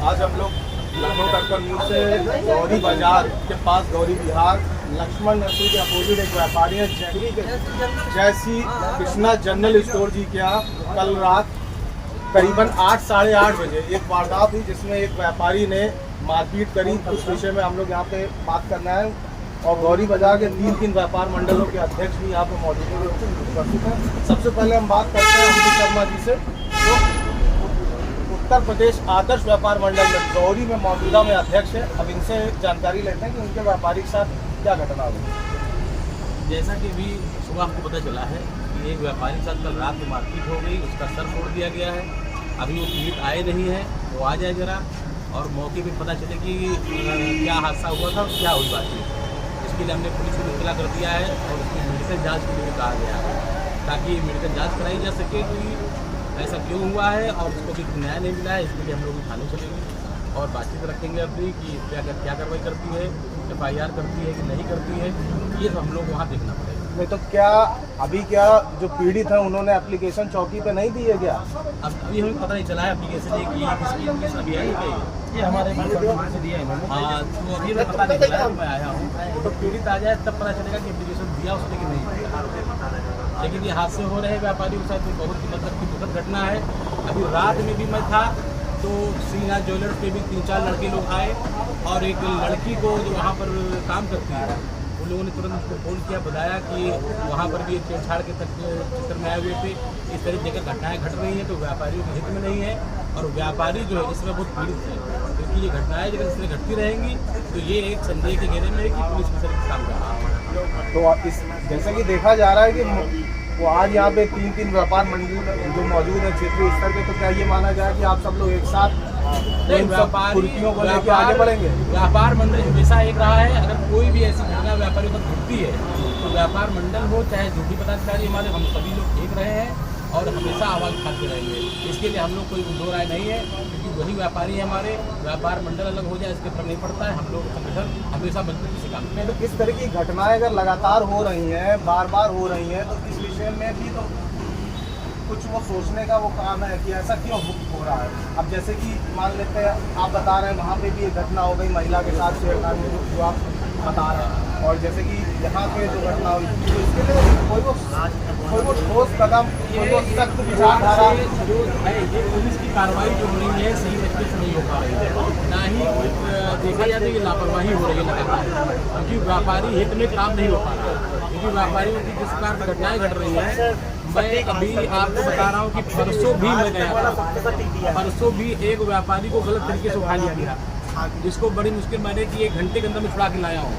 आज हम लोग लखनऊ टक्कर से गौरी बाजार के पास गौरी विहार लक्ष्मण नर्सरी के अपोजिट एक व्यापारी है जैसी कृष्णा जनरल स्टोर जी के यहाँ कल रात करीबन 8 साढ़े 8 बजे एक वारदात हुई जिसमें एक व्यापारी ने मारपीट करी। उस विषय में हम लोग यहाँ पे बात करना है और गौरी बाजार के 3 व्यापार मंडलों के अध्यक्ष भी यहाँ पे मौजूद हैं। सबसे पहले हम बात करते हैं अमित शर्मा जी से, जो उत्तर प्रदेश आदर्श व्यापार मंडल में गौरी में मौजूदा में अध्यक्ष है। अब इनसे जानकारी लेते हैं कि उनके व्यापारी के साथ क्या घटना हुई। जैसा कि अभी सुबह हमको पता चला है कि एक व्यापारी के साथ कल रात में मारपीट हो गई, उसका सर फोड़ दिया गया है। अभी वो पीड़ित आए नहीं है, वो आ जाए जरा और मौके पे पता चले कि क्या हादसा हुआ था और क्या हुई बात है। इसके लिए हमने पुलिस को इत्तला कर दिया है और उसकी मेडिकल जाँच के लिए कहा गया है ताकि मेडिकल जाँच कराई जा सके कि ऐसा क्यों हुआ है और उसको भी न्याय नहीं मिला है। इसके लिए हम लोग थाने चलेंगे और बातचीत रखेंगे अपनी कि क्या कार्रवाई करती है, FIR करती है कि नहीं करती है, ये तो हम लोग वहाँ देखना पड़ेगा। नहीं तो क्या अभी क्या जो पीड़ित हैं उन्होंने एप्लीकेशन चौकी पे नहीं दी है क्या? अब अभी हमें पता नहीं चला है एप्लीकेशन किस अभी आई है, ये हमारे से दिया है। हाँ, तो अभी हमें पता नहीं चला है, मैं आया हूँ। तो पीड़ित आ जाए तब पता चलेगा कि एप्लीकेशन दिया उसने कि नहीं। लेकिन ये हादसे हो रहे हैं व्यापारियों के साथ, बहुत ही मतलब की दुखद घटना है। अभी रात में भी मैं था तो श्रीनाथ ज्वेलर्स पे भी 3-4 लड़के लोग आए और एक लड़की को जो वहाँ पर काम करती है उन लोगों ने तुरंत उसको फोन किया, बताया कि वहाँ पर भी छेड़छाड़ के चक्कर में आए हुए थे। इस तरह जगह घटनाएं घट रही हैं तो व्यापारियों के हित में नहीं है और व्यापारी जो है इसमें बहुत पीड़ित है, क्योंकि ये घटनाएं अगर इस तरह घटती रहेंगी तो ये एक संदेह के घेरे में है कि पुलिस किस तरह काम कर रहा है। तो इस जैसा कि देखा जा रहा है कि वो आज यहाँ पे 3 व्यापार मंडल जो मौजूद है क्षेत्रीय स्तर पे, तो क्या ये माना जाए कि आप सब लोग एक साथ कुर्तियों को लेकर आगे बढ़ेंगे? व्यापार मंडल हमेशा एक रहा है। अगर कोई भी ऐसी घटना व्यापारियों पर घटती है तो व्यापार मंडल हो चाहे जो भी पदाधिकारी हमारे, हम सभी लोग देख रहे हैं और हमेशा आवाज़ उठाते रहेंगे। इसके लिए हम लोग कोई दो राय नहीं है, क्योंकि वही व्यापारी है हमारे। व्यापार मंडल अलग हो जाए इसके फर्क नहीं पड़ता है, हम लोग संगठन हमेशा मजबूती से काम करते हैं। तो इस तरह की घटनाएं अगर लगातार हो रही हैं, बार हो रही हैं, तो इस विषय में भी तो कुछ वो सोचने का वो काम है कि ऐसा क्यों हो रहा है। अब जैसे कि मान लेते हैं आप बता रहे हैं वहाँ पे भी एक घटना हो गई महिला के साथ छेड़खानी जो आप बता रहे हैं, और जैसे कि यहाँ पे जो घटना हुई तो इसके लिए कोई वो ठोस कदम, कोई वो सख्त विचारधारा जो है ये पुलिस की कार्रवाई जो हो रही है सही तरीके से नहीं हो पा रही है, ना ही देखा जाए तो ये लापरवाही हो रही है लगातार, क्योंकि व्यापारी हित में काम नहीं हो पा रहा है। क्योंकि व्यापारियों की जिस प्रकार घटनाएं घट रही हैं, मैं अभी आपको बता रहा हूँ कि परसों भी मैं गया था, परसों भी एक व्यापारी को गलत तरीके से उठा लिया गया, जिसको बड़ी मुश्किल मैंने कि 1 घंटे के अंदर में छुड़ा के लाया हूँ।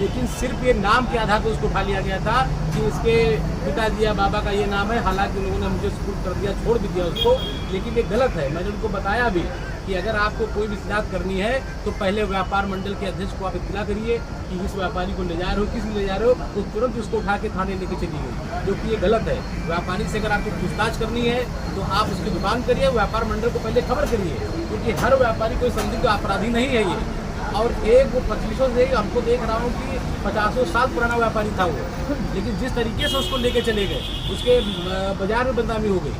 लेकिन सिर्फ ये नाम के आधार पर उसको उठा लिया गया था कि इसके पिताजी या बाबा का ये नाम है। हालांकि उन लोगों ने मुझे स्कूल कर दिया, छोड़ भी दिया उसको, लेकिन ये गलत है। मैंने उनको बताया भी कि अगर आपको कोई भी शिकायत करनी है तो पहले व्यापार मंडल के अध्यक्ष को आप इत्तला करिए कि इस व्यापारी को ले जा रहे हो, किस ले जा रहे हो, तो तुरंत उसको उठा के थाने लेके चली गई, जो कि ये गलत है। व्यापारी से अगर आपको पूछताछ करनी है तो आप उसकी दुकान करिए, व्यापार मंडल को पहले खबर करिए, क्योंकि हर व्यापारी कोई संदिग्ध अपराधी नहीं है ये। और एक वो 25 से हमको देख रहा हूँ कि 50 साल पुराना व्यापारी था वो, लेकिन जिस तरीके से उसको लेके चले गए उसके बाजार में बदनामी हो गई,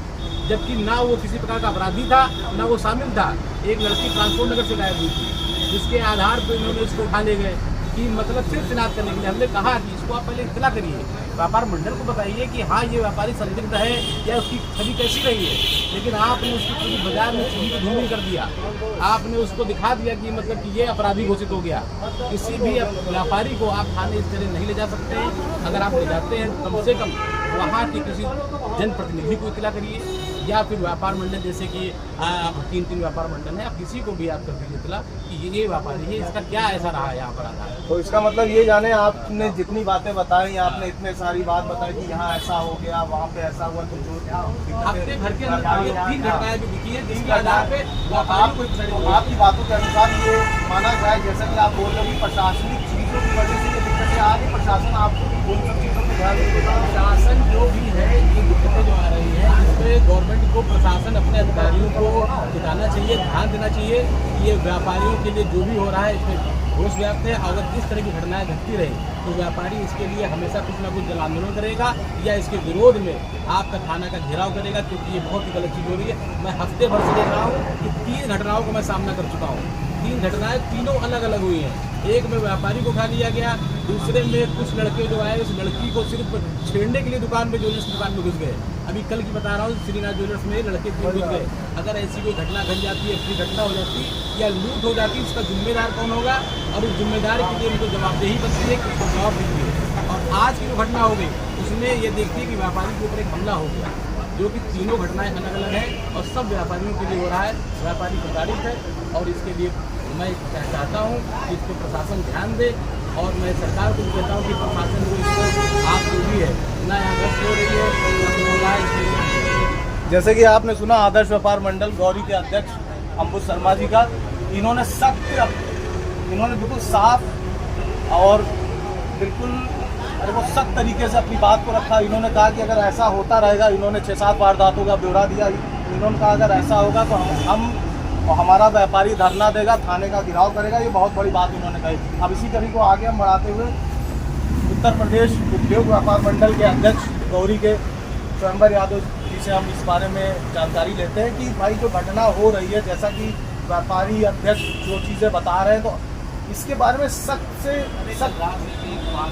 जबकि ना वो किसी प्रकार का अपराधी था ना वो शामिल था। एक लड़की ट्रांसपोर्ट नगर से गायब हुई थी, जिसके आधार पर उन्होंने इसको उठा ले गए कि मतलब सिर्फ शिनाख्त करने के लिए। हमने कहा कि इसको आप पहले इत्तला करिए, व्यापार मंडल को बताइए कि हाँ ये व्यापारी संदिग्ध है या उसकी छवि कैसी रही है, लेकिन आपने उसकी पूरी बाजार में छवि को धूमिल कर दिया। आपने उसको दिखा दिया कि मतलब कि ये अपराधी घोषित हो गया। किसी भी व्यापारी को आप थाने इस तरह नहीं ले जा सकते हैं। अगर आप ले जाते हैं तो कम से कम वहाँ के किसी जनप्रतिनिधि को इत्तला करिए, या फिर व्यापार मंडल जैसे कि 3 व्यापार मंडल है, आप किसी को भी आप कर दीजिए इत्तला कि ये व्यापारी है, इसका क्या ऐसा रहा है यहाँ पर आधार। तो इसका मतलब ये जाने आपने जितनी बातें बताई, आपने इतने सारी बात बताई कि यहाँ ऐसा हो गया, वहाँ पे ऐसा हुआ, तो जो हफ्ते भर के अंदर 3 घटनाएं भी दिखी है, जिसके आधार पे आपकी बातों के अनुसार ये माना जाए, जैसा कि आप बोल रहे हो कि प्रशासनिक चीज़ों की वजह से ये दिक्कतें आ रही, प्रशासन आपको उन सब चीज़ों को ध्यान नहीं देता। प्रशासन जो भी है ये दिक्कतें जो आ रही है, इसमें गवर्नमेंट को, प्रशासन अपने अधिकारियों को दिखाना चाहिए, ध्यान देना चाहिए कि ये व्यापारियों के लिए जो भी हो रहा है इसमें घोष व्याप्त है। अगर इस तरह की घटनाएं घटती रही तो व्यापारी इसके लिए हमेशा कुछ ना कुछ जन आंदोलन करेगा या इसके विरोध में आपका थाना का घेराव करेगा, क्योंकि ये बहुत ही गलत चीज़ हो रही है। मैं हफ्ते भर से देख रहा हूँ कि 3 घटनाओं का मैं सामना कर चुका हूँ। 3 घटनाएं तीनों अलग अलग हुई हैं। एक में व्यापारी को खा लिया गया, दूसरे में कुछ लड़के जो आए उस लड़की को सिर्फ छेड़ने के लिए दुकान में, ज्वेलर्स की दुकान में घुस गए। अभी कल की बता रहा हूँ, श्रीनाथ ज्वेलर्स में लड़के 3 घुस गए। अगर ऐसी कोई घटना घट जाती है, ऐसी घटना हो जाती या लूट हो जाती, उसका जिम्मेदार कौन होगा? और उस जिम्मेदार के लिए उनको जवाबदेही बनती है कि उसको जवाब देती है। और आज की जो घटना हो गई उसमें ये देखती है कि व्यापारी के ऊपर एक हमला हो गया, जो कि तीनों घटनाएं अलग अलग हैं और सब व्यापारियों के लिए हो रहा है। व्यापारी प्रताड़ित है और इसके लिए मैं चाहता हूँ कि इस पर प्रशासन ध्यान दे। और मैं सरकार को भी कहता हूँ कि प्रशासन को इसको आप जो भी है ना यहाँ गश्त हो रही है। जैसे कि आपने सुना आदर्श व्यापार मंडल गौरी के अध्यक्ष अंबुज शर्मा जी का, इन्होंने बिल्कुल साफ और बिल्कुल सख्त तरीके से अपनी बात को रखा। इन्होंने कहा कि अगर ऐसा होता रहेगा, इन्होंने 6-7 वारदातों का ब्यौरा दिया। इन्होंने कहा अगर ऐसा होगा तो हम हमारा व्यापारी धरना देगा, थाने का घेराव करेगा। ये बहुत बड़ी बात इन्होंने कही। अब इसी कड़ी को आगे हम बढ़ाते हुए उत्तर प्रदेश उद्योग व्यापार मंडल के अध्यक्ष गौरी के स्वयंवर यादव जी से हम इस बारे में जानकारी लेते हैं कि भाई जो घटना हो रही है, जैसा कि व्यापारी अध्यक्ष जो चीज़ें बता रहे हैं, तो इसके बारे में सख्त से सख्त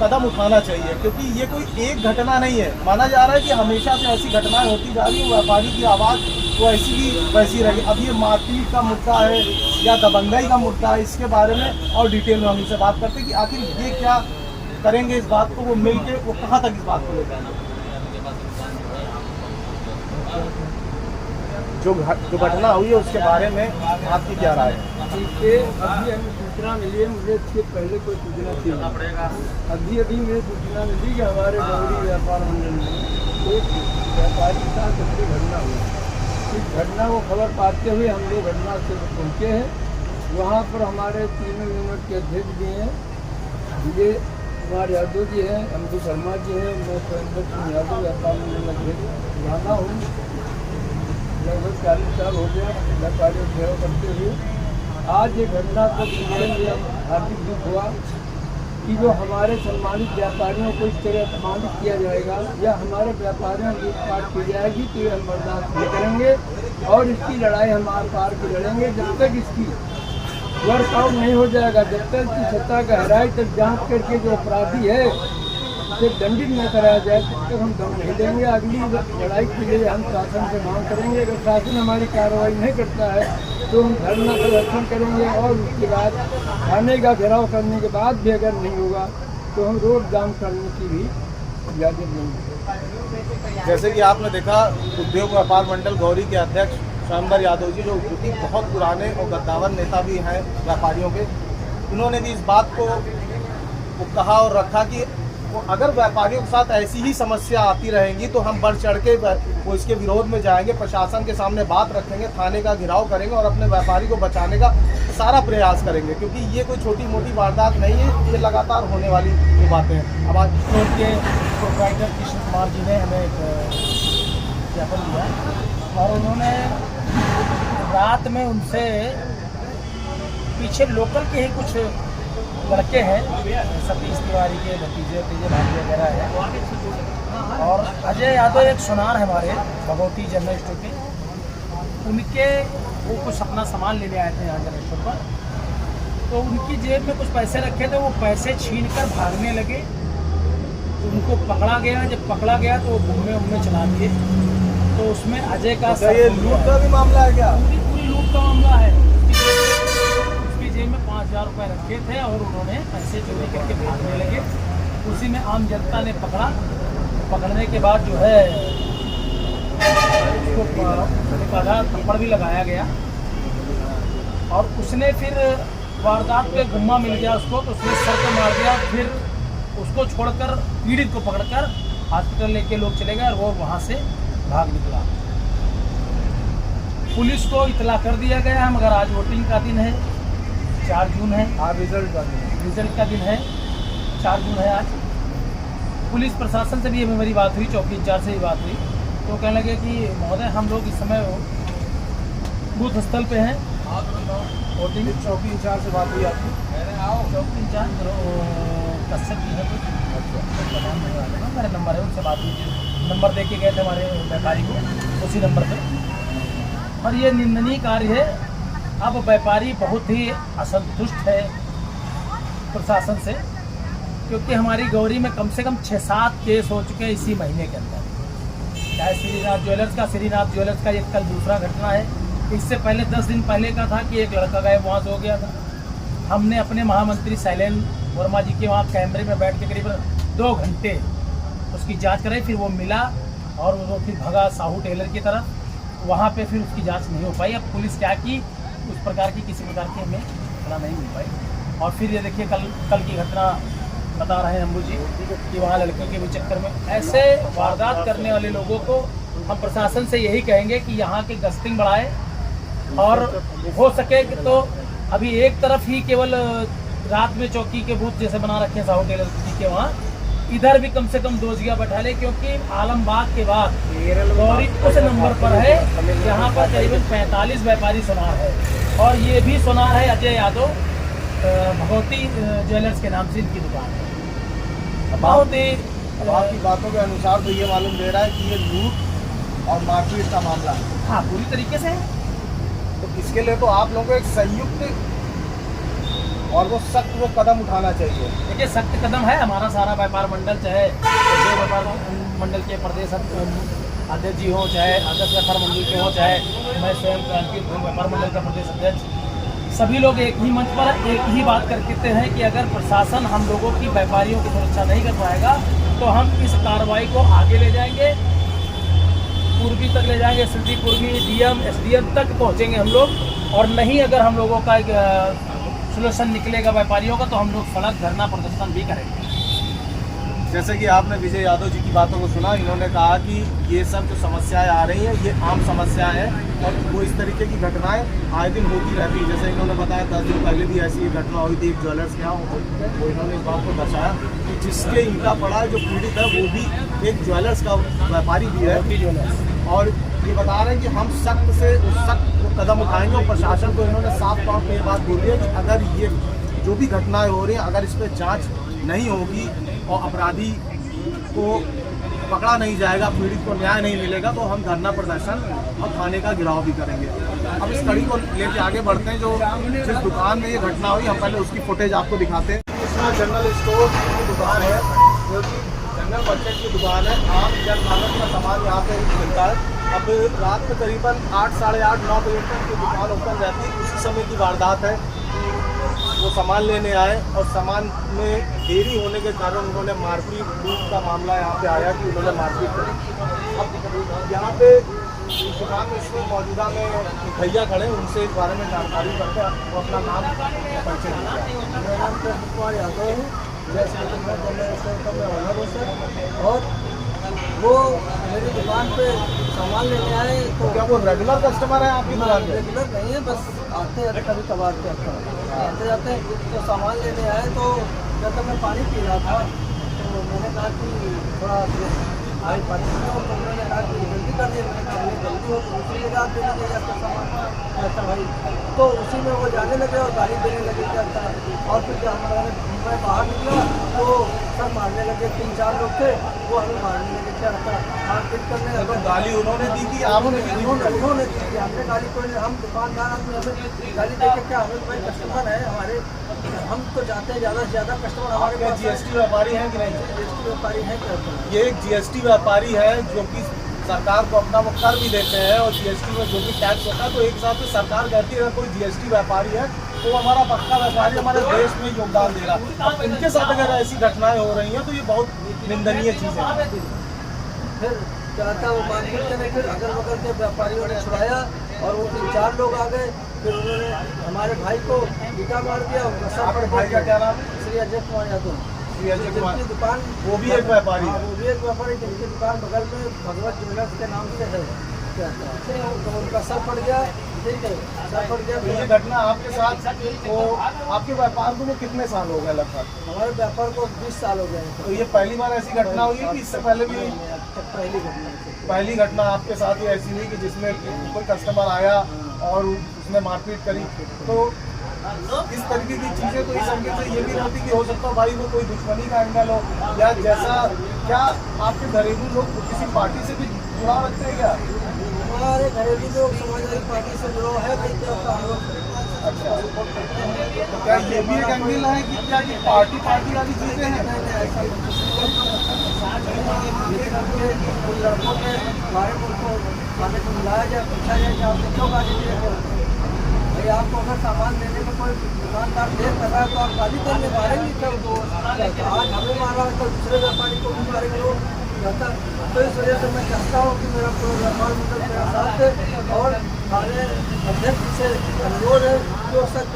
कदम उठाना चाहिए, क्योंकि ये कोई एक घटना नहीं है। माना जा रहा है कि हमेशा से ऐसी घटनाएं होती जा रही है। व्यापारी की आवाज़ वो ऐसी की वैसी रही। अब ये मारपीट का मुद्दा है या दबंगई का मुद्दा है, इसके बारे में और डिटेल में हम इनसे बात करते हैं कि आखिर ये क्या करेंगे इस बात को, वो मिल के वो कहाँ तक इस बात को ले जाएंगे। जो घटना हुई है उसके बारे में आपकी क्या राय है? अभी हमें सूचना मिली है, मुझे इसके पहले कोई सूचना थी। अभी मुझे सूचना मिली कि हमारे गौरी व्यापार मंडल में एक व्यापारी के साथ दूसरी घटना हुई। इस घटना को खबर पाते हुए हम लोग घटनास्थल पर पहुँचे हैं। वहाँ पर हमारे तीनों यूनिट के अध्यक्ष भी हैं, विजय कुमार यादव जी हैं, अंबुज शर्मा जी हैं, मैं स्वयं सिंह यादव व्यापार मंडल अध्यक्ष जाना हूँ। लगभग 40 साल हो गया व्यापारियों की सेवा करते हुए। आज ये घटना को सुनने में हार्दिक दुख हुआ कि जो हमारे सम्मानित व्यापारियों को इस तरह अपमानित किया जाएगा या हमारे व्यापारियों की लूटपाट की जाएगी, तो ये हम बर्दाश्त नहीं करेंगे और इसकी लड़ाई हम आर पार की लड़ेंगे। जब तक इसकी वर्कआउट नहीं हो जाएगा, जब तक इसकी सत्ता गहराई तक जांच करके जो अपराधी है उसे दंडित न कराया जाए, तब तक हम दम नहीं देंगे। अगली लड़ाई के लिए हम शासन से मांग करेंगे। अगर शासन हमारी कार्रवाई नहीं करता है तो हम धरना प्रदर्शन करेंगे और उसके बाद थाने का घेराव करने के बाद भी अगर नहीं होगा तो हम रोड जाम करने की भी इजाज़त देंगे। जैसे कि आपने देखा उद्योग व्यापार मंडल गौरी के अध्यक्ष स्वयंवर यादव जी, जो कि बहुत पुराने और गद्दावर नेता भी हैं व्यापारियों के, उन्होंने भी इस बात को कहा और रखा कि वो अगर व्यापारियों के साथ ऐसी ही समस्या आती रहेंगी तो हम बढ़ चढ़ के वो इसके विरोध में जाएंगे, प्रशासन के सामने बात रखेंगे, थाने का घेराव करेंगे और अपने व्यापारी को बचाने का सारा प्रयास करेंगे, क्योंकि ये कोई छोटी मोटी वारदात नहीं है, ये लगातार होने वाली बातें हैं। अब आज स्टोर के प्रोप्राइटर कृष्ण कुमार जी ने हमें एक ज्ञापन दिया और उन्होंने रात में उनसे पीछे लोकल के ही कुछ लड़के हैं, सतीश तिवारी के भतीजे भाई वगैरह है, और अजय यादव एक सुनार है हमारे भगवती जनरल स्टोर के, उनके वो कुछ अपना सामान लेने आए थे यहाँ जनरल स्टोर पर, तो उनकी जेब में कुछ पैसे रखे थे, वो पैसे छीन कर भागने लगे। उनको पकड़ा गया, जब पकड़ा गया तो वो घूमने चला दिए। तो उसमें अजय का ये लूट का भी मामला है क्या? पूरी लूट का मामला है। उसकी जेब में 5000 रुपये रखे थे और उन्होंने पैसे चोरी करके भागने लगे। उसी में आम जनता ने पकड़ा। पकड़ने के बाद जो है उसको आधा थप्पड़ भी लगाया गया और उसने फिर वारदात पे गुम्मा मिल गया उसको, तो उसने सर को मार दिया। फिर उसको छोड़कर पीड़ित को पकड़कर हॉस्पिटल लेके लोग चले गए और वो वहाँ से भाग निकला। पुलिस को इतला कर दिया गया है, मगर आज वोटिंग का दिन है, 4 जून है। आज रिजल्ट का दिन है, 4 जून है आज। पुलिस प्रशासन से भी मेरी बात हुई, चौकी इंचार्ज से भी बात हुई, तो कहने लगे कि महोदय हम लोग इस समय बूथ स्थल पे हैं, और चौकी इंचार्ज से बात हुई आपकी? चौकी इंचार्ज कश्यप जी है कुछ मेरा नंबर है, उनसे बात हुई, नंबर दे के गए थे हमारे व्यापारी को उसी नंबर पे। और ये निंदनीय कार्य है। अब व्यापारी बहुत ही असंतुष्ट है प्रशासन से, क्योंकि हमारी गौरी में कम से कम 6-7 केस हो चुके हैं इसी महीने के अंदर। चाहे श्रीनाथ ज्वेलर्स का ये कल दूसरा घटना है। इससे पहले 10 दिन पहले का था कि एक लड़का गायब वहाँ से हो गया था। हमने अपने महामंत्री शैलेंद्र वर्मा जी के वहाँ कैमरे में बैठ के करीब 2 घंटे उसकी जांच कराई, फिर वो मिला और वो फिर भगा साहू टेलर की तरफ। वहाँ पे फिर उसकी जांच नहीं हो पाई। अब पुलिस क्या की, उस प्रकार की किसी प्रकार की हमें घटना नहीं मिल पाई। और फिर ये देखिए कल की घटना बता रहे हैं अम्बू जी कि वहाँ लड़की के भी चक्कर में ऐसे वारदात करने वाले लोगों को हम प्रशासन से यही कहेंगे कि यहाँ की गश्तिंग बढ़ाए, और हो सके तो अभी एक तरफ ही केवल रात में चौकी के बूथ जैसे बना रखे हैं साहू टेलर जी के वहाँ, इधर भी कम से कम 2 जगह बैठा ले, क्योंकि आलमबाग के बाद गौरी उस नंबर पर है जहाँ पर करीबन 45 व्यापारी सुनार है। और ये भी सुनार है अजय यादव भगवती ज्वेलर्स के नाम से इनकी दुकान है। बहुत ही अब आपकी बातों के अनुसार तो ये मालूम दे रहा है कि ये लूट और मारपीट का मामला है। हाँ, पूरी तरीके से है। तो इसके लिए तो आप लोगों को एक संयुक्त और वो सख्त वो कदम उठाना चाहिए। देखिए, सख्त कदम है हमारा सारा व्यापार मंडल, चाहे व्यापार मंडल के प्रदेश अध्यक्ष जी हो, चाहे आदर्श व्यापार मंडल के हो, चाहे मैं स्वयं क्रांतिक व्यापार मंडल का प्रदेश अध्यक्ष, सभी लोग एक ही मंच पर एक ही बात करते हैं कि अगर प्रशासन हम लोगों की व्यापारियों की सुरक्षा नहीं कर पाएगा तो हम इस कार्रवाई को आगे ले जाएंगे, पूर्वी तक ले जाएंगे, सिटी पूर्वी डीएम एसडीएम तक पहुंचेंगे हम लोग। और नहीं अगर हम लोगों का एक सोल्यूशन निकलेगा व्यापारियों का, तो हम लोग सड़क धरना प्रदर्शन भी करेंगे। जैसे कि आपने विजय यादव जी की बातों को सुना, इन्होंने कहा कि ये सब जो समस्याएं आ रही हैं ये आम समस्याएं हैं और वो इस तरीके की घटनाएं आए दिन होती रहती है। जैसे इन्होंने बताया 10 दिन पहले भी ऐसी एक घटना हुई थी एक ज्वेलर्स के यहाँ, वो इन्होंने इस बात को दर्शाया कि जिसके ईंटा पड़ा है जो पीड़ित है वो भी एक ज्वेलर्स का व्यापारी भी है। और ये बता रहे हैं कि हम सख्त से उस सख्त कदम उठाएंगे। और प्रशासन को इन्होंने साफ तौर पर ये बात बोली है कि अगर ये जो भी घटनाएं हो रही हैं अगर इस पर जाँच नहीं होगी और अपराधी को पकड़ा नहीं जाएगा, पीड़ित को न्याय नहीं मिलेगा, तो हम धरना प्रदर्शन और थाने का घेराव भी करेंगे। अब इस कड़ी को लेकर आगे बढ़ते हैं। जो जिस दुकान में ये घटना हुई हम पहले उसकी फुटेज आपको दिखाते हैं। इसमें जनरल स्टोर की दुकान है, जो कि जनरल मर्चेंट की दुकान है। आम जनमानस का सामान यहाँ पे मिलता है। अब रात में करीबन 8, साढ़े 8, 9 बजे तक ये दुकान ओपन रहती है। उसी समय की वारदात है। वो सामान लेने आए और सामान में देरी होने के कारण उन्होंने मारपीट, लूट का मामला यहाँ पे आया कि उन्होंने मारपीट करी। अब यहाँ पे इस दुकान में इसमें मौजूदा में भैया खड़े, उनसे इस बारे में जानकारी करते हैं। वो अपना नाम परिचय दिया। मेरा नाम कृष्ण कुमार यादव है, जैसे और वो मेरी दुकान पे सामान लेने आए। तो क्या वो रेगुलर कस्टमर है आपकी दुकान में? रेगुलर नहीं है, बस आते जाते कभी कभार के आते जाते तो सामान लेने आए। तो जब तक मैं पानी पी रहा था तो मैंने कहा कि थोड़ा भाई पानी पी लो। तो उन्होंने कहा कि जल्दी कर दिए। मैंने कहा जल्दी हो तो दूसरी जगह देने के लिए सामान अच्छा भाई। तो उसी में वो जाने लगे और गाली देने लगे क्या था। और फिर जब मैं बाहर निकला तो सब मारने लगे। 3-4 लोग थे, वो हमें मारने लगे। क्या था मारपीट करने लगे। तो गाली उन्होंने दी कि आपने दी? उन्होंने दी थी। हमने गाली कोई, हम दुकानदार आदमी हमें गाली दे के क्या, हमें भाई कस्टमर है हमारे, हम तो चाहते हैं ज़्यादा से ज़्यादा कस्टमर हमारे पास। जीएसटी व्यापारी हैं कि नहीं? जीएसटी व्यापारी हैं क्या? ये एक जीएसटी व्यापारी है जो कि सरकार को अपना वो कर भी देते हैं और जीएसटी में जो भी टैक्स होता है, तो एक हिसाब से सरकार कहती है कोई जीएसटी व्यापारी है तो हमारा पक्का व्यापारी हमारे देश में योगदान दे रहा है। अब इनके साथ अगर ऐसी घटनाएं हो रही हैं तो ये बहुत निंदनीय चीज़ है। फिर क्या था, वो मारपीट करने, फिर अगल बगल के व्यापारियों ने छुड़ाया और वो 3-4 लोग आ गए। फिर उन्होंने हमारे भाई को ईटा मार दिया। उनका सर आपके भाई का क्या नाम? श्री अजय कुमार यादव। श्री अजय कुमार, जिनकी दुकान, वो भी एक व्यापारी है। वो भी एक व्यापारी, जिनकी दुकान बगल में भगवत ज्वेलर्स के नाम से है। क्या था, तो उनका सर पड़ गया। ठीक है, सर पड़ गया। तो ये घटना आपके साथ, तो आपके व्यापार को कितने साल हो गए लगभग? हमारे व्यापार को 20 साल हो गए हैं। तो ये पहली बार ऐसी घटना हुई है कि इससे पहले भी? पहली घटना। पहली घटना आपके साथ ही ऐसी हुई कि जिसमें कोई कस्टमर आया और उसने मारपीट करी। तो इस तरीके की चीज़ें तो इस एंगल से ये भी रहती कि हो सकता है भाई वो कोई दुश्मनी का एंगल हो, या जैसा क्या आपके घरेलू लोग किसी पार्टी से भी जुड़ाव रखते हैं क्या? हमारे घरेलू लोग समाजवादी पार्टी से जुड़ाव है भाई, क्या हम लोग। अच्छा, तो क्या ये भी एक एंगल है कि क्या कि पार्टी वाली चीज़ें हैं? लड़कों के हमारे मुल्क को खाने को बुलाया जाए, पूछा जाए कि आपको क्यों गाली दे रहे हो भाई? आपको अगर सामान देने में कोई दुकानदार देर कर रहा है तो आप गाली देंगे, मारेंगे क्या उसको? आज हमें मारा है तो दूसरे व्यापारी को भी मारेंगे लोग जाता। तो इस वजह से मैं चाहता हूँ कि मेरा पूरा व्यापार मंडल मेरा साथ है और हमारे अध्यक्ष से अनुरोध है जो सख्त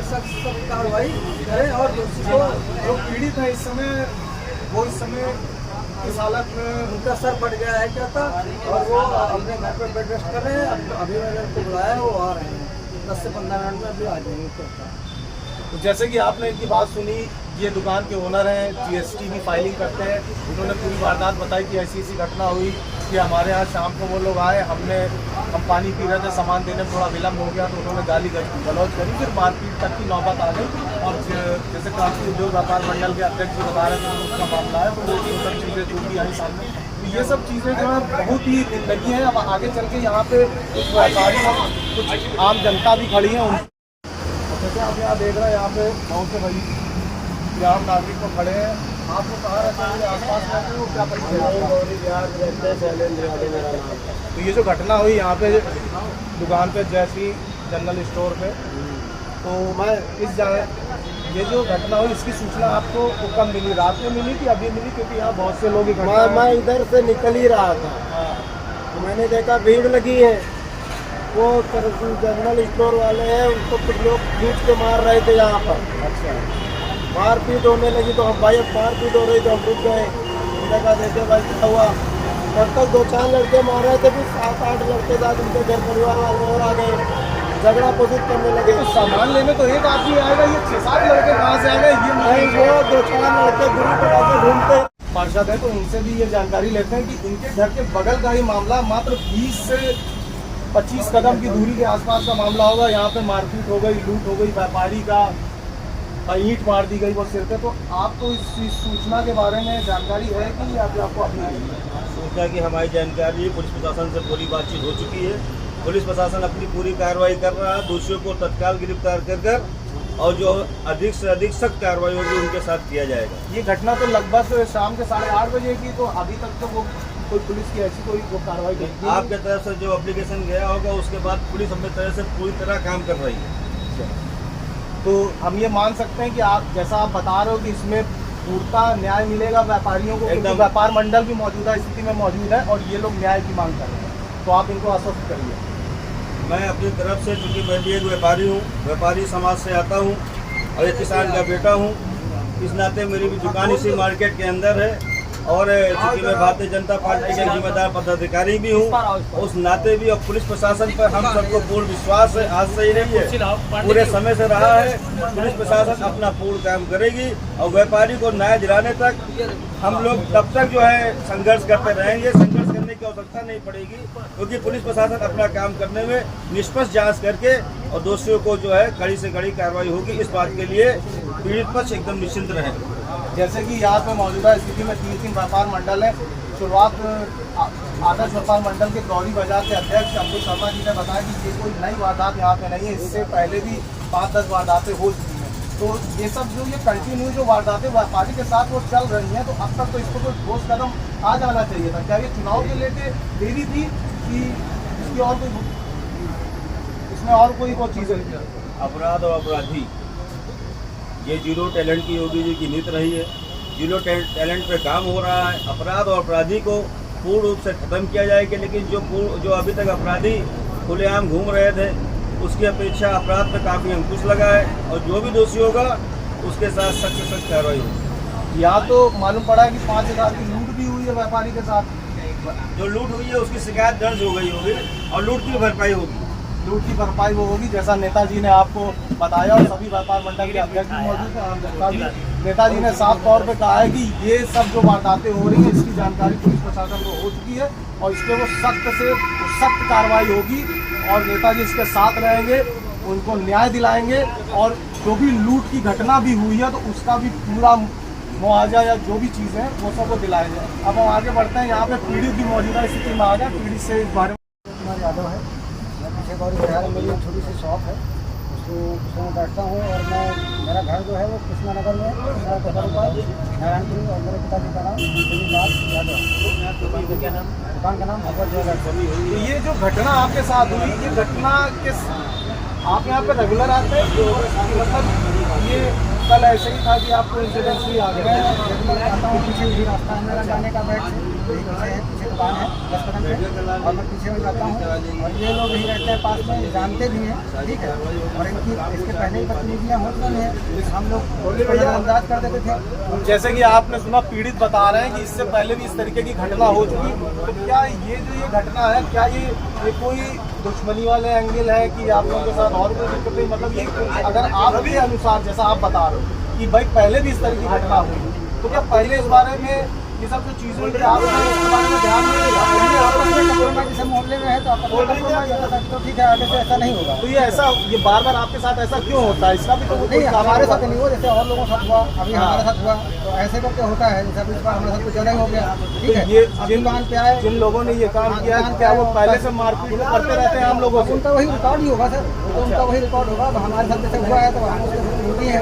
कार्रवाई करें और दोषी को जो पीड़ित है इस समय, वो इस समय इस हालत में उनका सर फट गया है क्या था, और वो अपने घर पर बेड रेस्ट कर रहे हैं। अभी मैंने उनको बुलाया है, वो आ रहे हैं 10 से 15 मिनट में अभी आ जाएंगे। तो जैसे कि आपने इनकी बात सुनी, ये दुकान के ओनर हैं, जीएसटी की फाइलिंग करते हैं। उन्होंने पूरी वारदात बताई कि ऐसी घटना हुई कि हमारे यहाँ शाम को वो लोग आए, हम पानी पी रहे थे, सामान देने में थोड़ा विलम्ब हो गया तो उन्होंने गाली गलौज करी, फिर मारपीट तक की नौबत आ गई। और जैसे क्रांति उद्योग व्यापार मंडल के अध्यक्ष जी बता रहे थे उसका मामला है, तो वो सब चीज़ें जो भी आई सामने, तो ये सब चीज़ें जो है बहुत ही जिंदगी है। अब आगे चल के यहाँ पे कुछ व्यापारी और कुछ आम जनता भी खड़ी है। जैसे आप यहाँ देख रहे हैं, यहाँ पे बहुत से भाई आम नागरिक को खड़े हैं। आपको कहाँ रहते हैं, आसपास रहते हो, क्या परिचय? तो ये जो घटना हुई यहाँ पे दुकान पे जैसी जनरल स्टोर पे, तो मैं ये जो घटना हुई इसकी सूचना आपको कब मिली? रात में मिली कि अभी मिली? क्योंकि यहाँ बहुत से लोग मैं इधर से निकल ही रहा था, तो मैंने देखा भीड़ लगी है, वो जनरल स्टोर वाले हैं, उनको कुछ लोग खींच के मार रहे थे यहाँ पर। अच्छा, मारपीट होने लगी तो हम भाई अब मारपीट हो रही तो हम रुक गए। देखा देखे भाई क्या हुआ, तब तक 2-4 लड़के मार रहे थे, फिर 7-8 लड़के साथ उनके घर परिवार वाले और आ गए, झगड़ा पोसित करने लगे। तो सामान लेने तो एक आदमी आएगा, ये 6-7 लड़के कहाँ से आ गए? ये नहीं, वो 2-4 लड़के ग्रुप बना के घूमते पार्षद है, तो उनसे भी ये जानकारी लेते हैं कि इनके घर के बगल का ही मामला, मात्र 20 से 25 कदम की दूरी के आसपास का मामला होगा। यहाँ पे मारपीट हो गई, लूट हो गई, व्यापारी का ईंट मार दी गई वो सिर पे। तो आपको इस सूचना के बारे में जानकारी है कि आपको अभी सूचना की हमारी जानकारी पुलिस प्रशासन से पूरी बातचीत हो चुकी है। पुलिस प्रशासन अपनी पूरी कार्रवाई कर रहा है, दोषियों को तत्काल गिरफ्तार कर और जो अधिक से अधिक सख्त कार्रवाई होगी उनके साथ किया जाएगा। ये घटना तो लगभग शाम के 8:30 बजे की, तो अभी तक तो वो कोई पुलिस की ऐसी कोई कार्रवाई नहीं। आपके तरफ से जो एप्लीकेशन गया होगा उसके बाद पुलिस अपनी तरह से पूरी तरह काम कर रही है। तो हम ये मान सकते हैं कि आप जैसा आप बता रहे हो कि इसमें पूर्णता न्याय मिलेगा व्यापारियों को, क्योंकि व्यापार मंडल भी मौजूदा स्थिति में मौजूद है और ये लोग न्याय की मांग कर रहे हैं, तो आप इनको आश्वस्त करिए। मैं अपनी तरफ से, चूँकि मैं भी एक व्यापारी हूँ, व्यापारी समाज से आता हूँ और एक किसान का बेटा हूँ, इस नाते मेरी भी दुकान इसी मार्केट के अंदर है और चूँकि मैं भारतीय जनता पार्टी के जिम्मेदार पदाधिकारी भी हूँ, उस नाते भी और पुलिस प्रशासन पर हम सबको पूर्ण विश्वास है। आज से ही नहीं है, पूरे समय से रहा है। पुलिस प्रशासन अपना पूर्ण काम करेगी और व्यापारी को न्याय दिलाने तक हम लोग तब तक जो है संघर्ष करते रहेंगे। संघर्ष करने की आवश्यकता नहीं पड़ेगी, क्योंकि पुलिस प्रशासन अपना काम करने में निष्पक्ष जांच करके और दोषियों को जो है कड़ी से कड़ी कार्रवाई होगी। इस बात के लिए पीड़ित पक्ष एकदम निश्चिंत रहे। जैसे कि यहाँ पे मौजूदा स्थिति में 3 व्यापार मंडल है। शुरुआत आदर्श व्यापार मंडल के गौरी बाजार के अध्यक्ष अब्दुल शर्मा जी ने बताया कि ये कोई नई वारदात यहाँ पे नहीं है, इससे पहले भी 5-10 वारदातें हो चुकी हैं। तो ये सब जो ये कंटिन्यू जो वारदातें व्यापारी के साथ वो चल रही हैं, तो अब तक तो इसको कोई ठोस कदम आ जाना चाहिए था। क्या ये चुनाव के लेके देरी थी कि इसकी और कोई इसमें और कोई चीज़ है? अपराध और अपराधी ये जीरो टैलेंट की योगी जी की नीति रही है। जीरो टैलेंट पे काम हो रहा है। अपराध और अपराधी को पूर्ण रूप से खत्म किया जाएगा, लेकिन जो अभी तक अपराधी खुलेआम घूम रहे थे उसकी अपेक्षा अपराध पे काफ़ी अंकुश लगा है और जो भी दोषी होगा उसके साथ सख्त से सख्त कार्रवाई होगी। यहाँ तो मालूम पड़ा है कि 5,000 की लूट भी हुई है व्यापारी के साथ। जो लूट हुई है उसकी शिकायत दर्ज हो गई होगी और लूट की भरपाई होगी। लूट की भरपाई वो होगी जैसा नेताजी ने आपको बताया, और सभी व्यापार मंडल के अध्यक्ष भी मौजूद हैं, आम जनता भी। नेताजी ने साफ तौर पे कहा है कि ये सब जो वारदातें हो रही हैं इसकी जानकारी पुलिस प्रशासन को हो चुकी है और इस पर वो सख्त से सख्त कार्रवाई होगी। और नेताजी इसके साथ रहेंगे, उनको न्याय दिलाएंगे और जो भी लूट की घटना भी हुई है तो उसका भी पूरा मुआवजा या जो भी चीज़ है वो सब को दिलाया जाए। अब हम आगे बढ़ते हैं, यहाँ पे पीड़ित भी मौजूदा स्थिति में आ गया, पीड़ित से इस बारे में। कुमार यादव है, मैं पीछे गौरी बिहार में मेरी एक छोटी सी शॉप है, उसमें बैठता हूँ और मैं मेरा घर जो है वो कृष्णा नगर में नारायणपुरी और मेरे पिताजी का नाम लाल यादव, दुकान का नाम भगवत ज्वेलर्स। ये जो घटना आपके साथ हुई, ये घटना किस आप यहाँ पे रेगुलर आते हैं मतलब ये कल ऐसे ही था कि आपको इंसिडेंस भी आ गया? मैं आता हूँ, पीछे भी रास्ता है मेरा जाने का, बैठ से पीछे है, पीछे दुकान है 10 कदम पे और मैं पीछे में जाता हूँ और ये लोग ही रहते हैं पास में, जानते भी हैं, ठीक है, और इनकी इसके पहले ही बदतमीजियाँ होती हैं, हम लोग अंदाज कर देते थे। जैसे कि आपने सुना पीड़ित बता रहे हैं कि इससे पहले भी इस तरीके की घटना हो चुकी, तो क्या ये जो ये घटना है क्या ये कोई दुश्मनी वाले एंगल है कि आप लोगों के साथ और कोई दिक्कत नहीं, मतलब ये अगर आपके अनुसार जैसा आप बता रहे हो कि भाई पहले भी इस तरह की घटना हुई, तो क्या पहले इस बारे में ये सब जो चीज़ें हुई आप इसके बारे में ध्यान नहीं दिया? जैसे मोहल्ले में है तो तो ठीक है, आगे से ऐसा नहीं होगा। तो ये बार बार आपके साथ ऐसा क्यों होता है? इसका भी तो नहीं, हमारे साथ नहीं हुआ, जैसे और लोगों के साथ हुआ, अभी हमारे साथ हुआ, तो ऐसे करके होता है। जैसे इस बार हमारे साथ कुछ ज़्यादा ही हो गया, ठीक है। ये दुकान पे आए, जिन लोगों ने ये काम किया क्या वो पहले से मारपीट करते रहते हैं हम लोगों से? उनका वही रिकॉर्ड ही होगा सर, तो उनका वही रिकॉर्ड होगा। अब हमारे साथ जैसे हुआ है तो हम उसको होती है,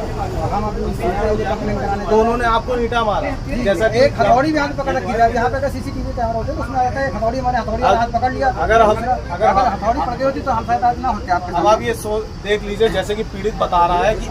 हम अपनी कंप्लेन कराने। तो उन्होंने आपको ईंटा मारा? जैसा एक हथौड़ी भी हाथ पकड़ रखी है, जहाँ पे अगर सीसीटीवी कैमरा होते तो उसमें आता है हथौड़ी, हमारे हथौड़ी हाथ पकड़ लिया। अगर हथौड़ी पड़ गई होती तो हम शायद आज ना होते आपके अब आप ये देख लीजिए, जैसे कि पीड़ित बता रहा है कि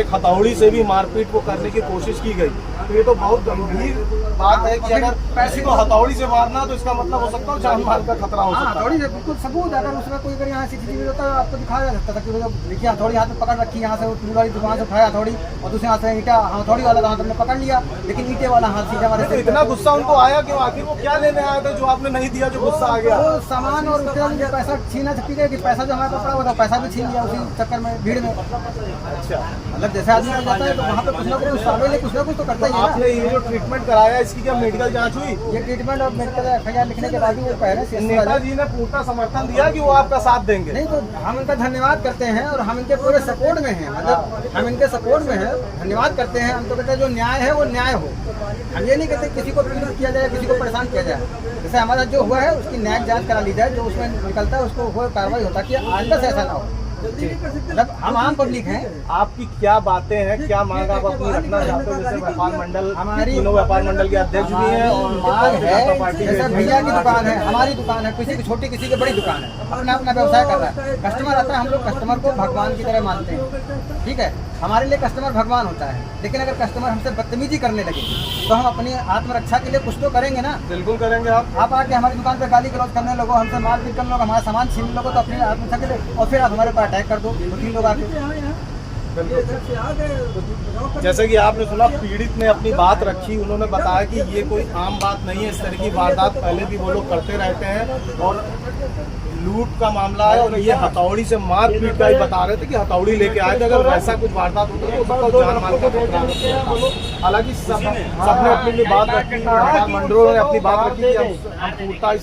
एक हथौड़ी से भी मारपीट को करने की कोशिश की गई, तो ये तो बहुत गंभीर बात है कि अगर पैसे को हथौड़ी से मारना तो इसका मतलब हो सकता है जान माल का खतरा हो सकता है। हथौड़ी से बिल्कुल सबूत, अगर उसमें कोई अगर यहाँ सीसीटीवी होता है आपको दिखाया जा सकता था कि देखिए हथौड़ी हाथ में पकड़ रखी, यहाँ से वो टूल वाली दुकान से उठाया हथौड़ी और दूसरे हाथ से ईंटा हथौड़ी वाला हाथ में पकड़ लिया, लेकिन ईंटे वाला हाथ सीधा हमारे। तो इतना गुस्सा उनको आया क्यों? आखिर वो क्या लेने आया था जो आपने नहीं दिया, जो गुस्सा आ गया? वो सामान और उसके पैसा छीना छपी गया कि पैसा जो हमारे पास पड़ा हुआ था पैसा भी छीन लिया उसी चक्कर में, भीड़ में। अच्छा, मतलब जैसे आदमी आ जाता है तो वहाँ पे कुछ ना कुछ तो करता ही है। आपने ये जो ट्रीटमेंट कराया इसकी क्या मेडिकल जांच हुई? ये ट्रीटमेंट और मेडिकल FIR लिखने के बाद ही वो कह रहे हैं नेताजी ने पूरा समर्थन दिया कि वो आपका साथ देंगे? नहीं, तो हम इनका धन्यवाद करते हैं और हम इनके पूरे सपोर्ट में हैं, मतलब हम इनके सपोर्ट में हैं, धन्यवाद करते हैं। हम तो कहते हैं जो न्याय है वो न्याय हो, हम ये नहीं कहते किसी को पीड़ित किया जाए, किसी को परेशान किया जाए। जैसे हमारा जो हुआ है उसकी न्याय जांच करा ली जाए, जो उसमें निकलता है उसको वो कार्रवाई होता है कि आइंदा से ऐसा ना हो। मतलब हम आम पब्लिक हैं। आपकी क्या बातें हैं, क्या मांग आप अपनी रखना चाहते हो? जैसे व्यापार मंडल, हमारी तीनों व्यापार मंडल के अध्यक्ष भी हैं और मांग है, जैसे भैया की दुकान है, हमारी दुकान है, किसी की छोटी किसी की बड़ी दुकान है, अपना अपना व्यवसाय कर रहा है, कस्टमर आता है, हम लोग कस्टमर को भगवान की तरह मानते हैं, ठीक है। हमारे लिए कस्टमर भगवान होता है, लेकिन अगर कस्टमर हमसे बदतमीजी करने लगे तो हम अपनी आत्मरक्षा के लिए कुछ तो करेंगे ना। बिल्कुल करेंगे। आप आके हमारी दुकान पे गाली गलौज करने लगो, हमसे मारपीट करने लगो, हमारा सामान छीन लोगो तो अपनी आत्मरक्षा के लिए, और फिर आप हमारे ऊपर अटैक कर दो 2-3 लोग आके। जैसे कि आपने सुना पीड़ित ने अपनी बात रखी, उन्होंने बताया कि ये कोई आम बात नहीं है, इस तरह की वारदात पहले भी वो लोग करते रहते हैं और लूट का मामला है और ये हथौड़ी से मारपीट का ही बता रहे थे कि हथौड़ी लेके आए थे, अगर वैसा कुछ वारदात होता तो उसका जान माल का खतरा होता। हालांकि सबने अपनी बात रखी, मंडलों ने अपनी बात रखी कि हम पूछताछ